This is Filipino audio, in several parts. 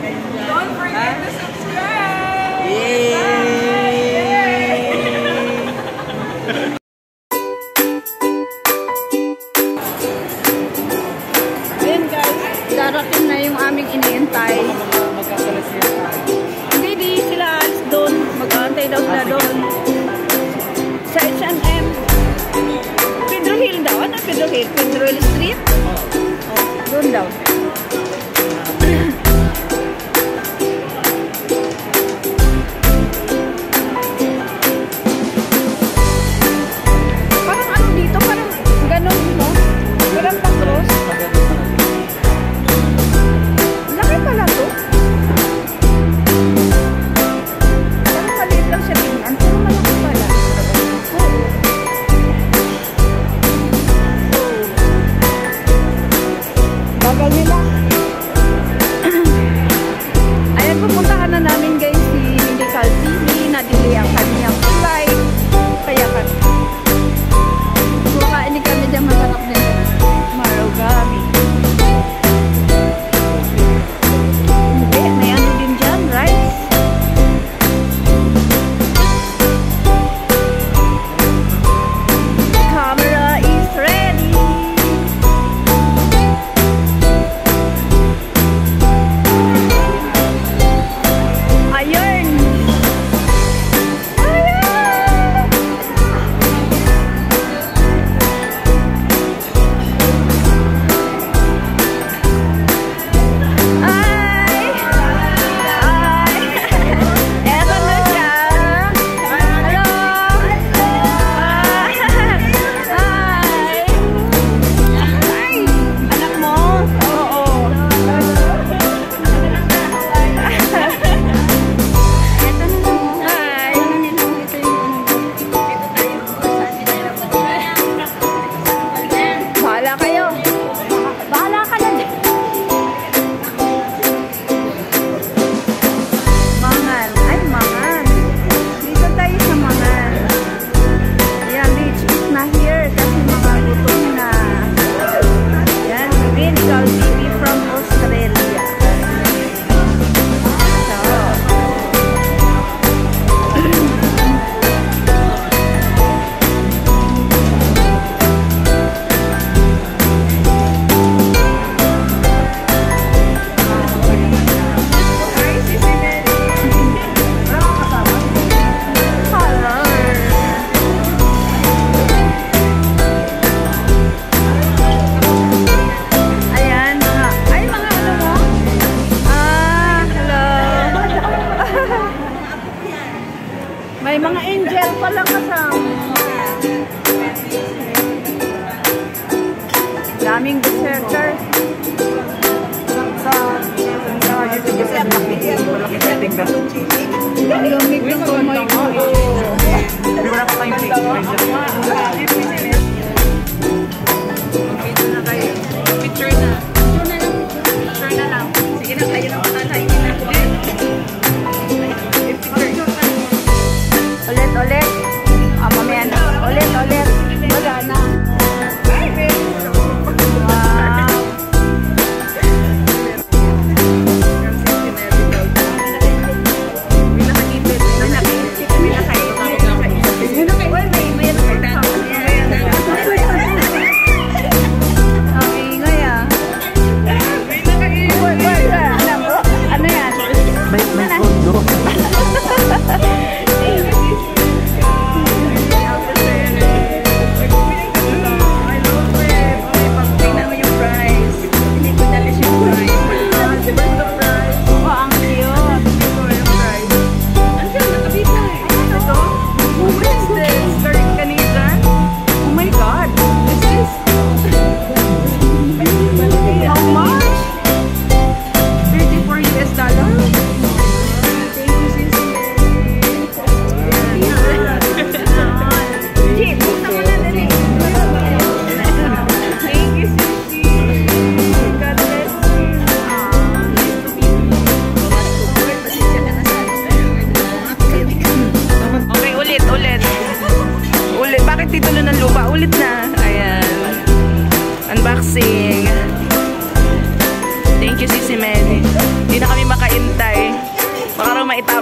Don't forget to subscribe! Ayun guys, darating na yung aming iniintay. Hindi sila alis doon. Mag-aantay daw sila doon. Sa H&M. Pedro Hill daw. Ano Pedro Hill? Pedro Hill Street? Doon daw. Parang ano dito? Parang ganun mo? Parang pa-cross? Laki pala to. Parang maliit lang siya tingnan. Pero malaki pala. Bagal nila. Ayan, pupuntahan na namin guys si Medical TV. Na-delay ang kanyang flight. Kaya kukain din kami dyan, masarap din. Marugami. Hindi, may ano din dyan, rice. Camera is ready. Ayun. May mga angel pala kasama. Daming deserter. YouTube kasi ang nakikita ng lamig ng kamay ko. Pero wala pa tayong picture na kayo. Picture na. Picture na lang. Sige na, kayo na matalay. Ulit. Mamaya na. Ulit. Wala na. Ang ingay ah.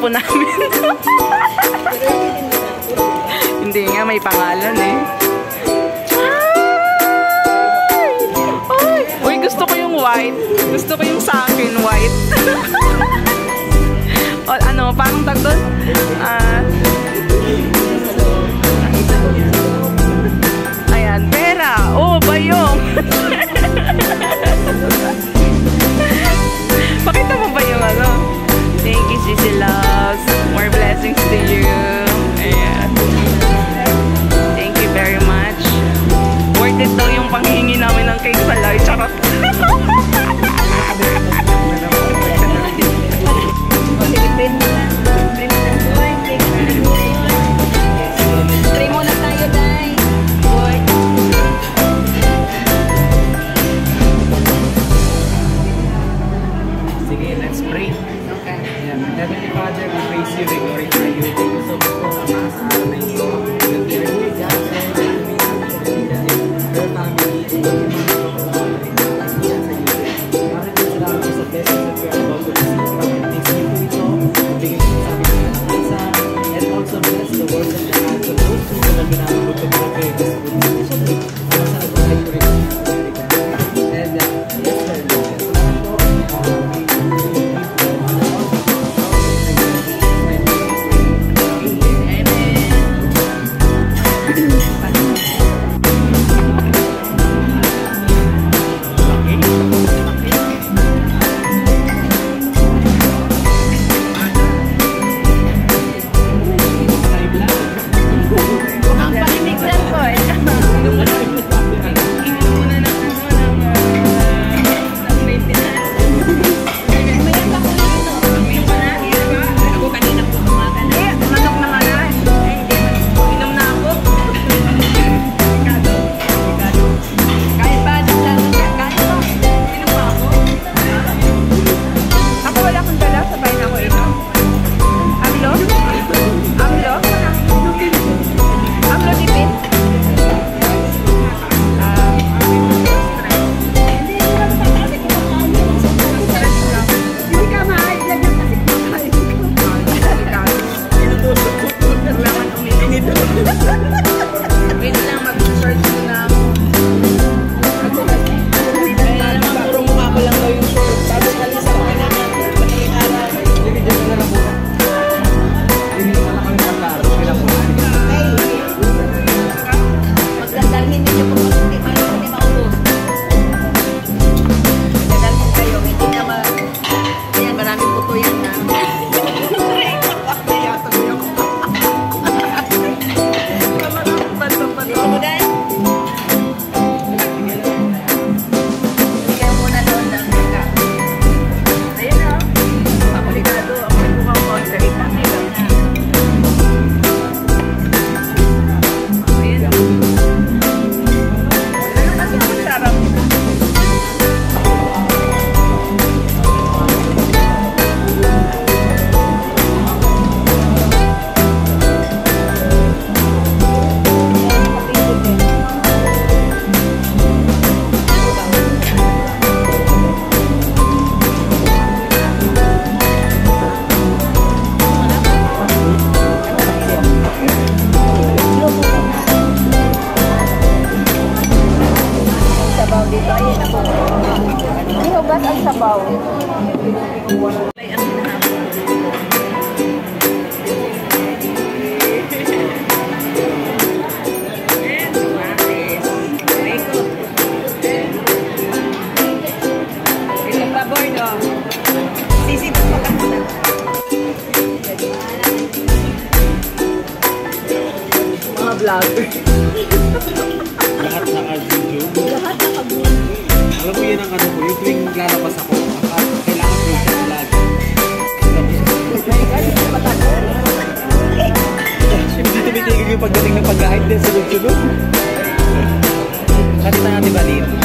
po namin. Hindi nga, may pangalan eh. Ay! Uy, gusto ko yung white. Gusto ko yung sa akin, white. O, ano, parang tag doon? Ayan, pera. Oh, bayong. Pakita mo ba yung ano? Thank you, Sissy Loves. More blessings to you. Ayan. Thank you very much. Worth it daw yung panghihingi namin ng cake sa live. Charot. Try muna tayo, Day. Boy. Sige, let's pray. Okay. Yeah, Heavenly Father, we praise you, we glorify you. Thank you so much for Ama sa amin. That we are here, God, her family, maraming salamat sa blessings that we are about to receive from your thanksgiving po ito. Bigay ko sa amin ng pizza, and also bless the words of the hands of those who will ginamit ko mga kayo this food. Ama sa nag-alay ko rin. And yes, sir, sabaw. Vlogger. Lahat naka-video. Lahat naka-video. Alam mo yun ang ano ko, yung tuwing lalabas ako, kailangan ko yung vlog. Hindi tumitigil yung pagdating ng pag-guide din, sunod-sunod. Kanina natin ba, Lin?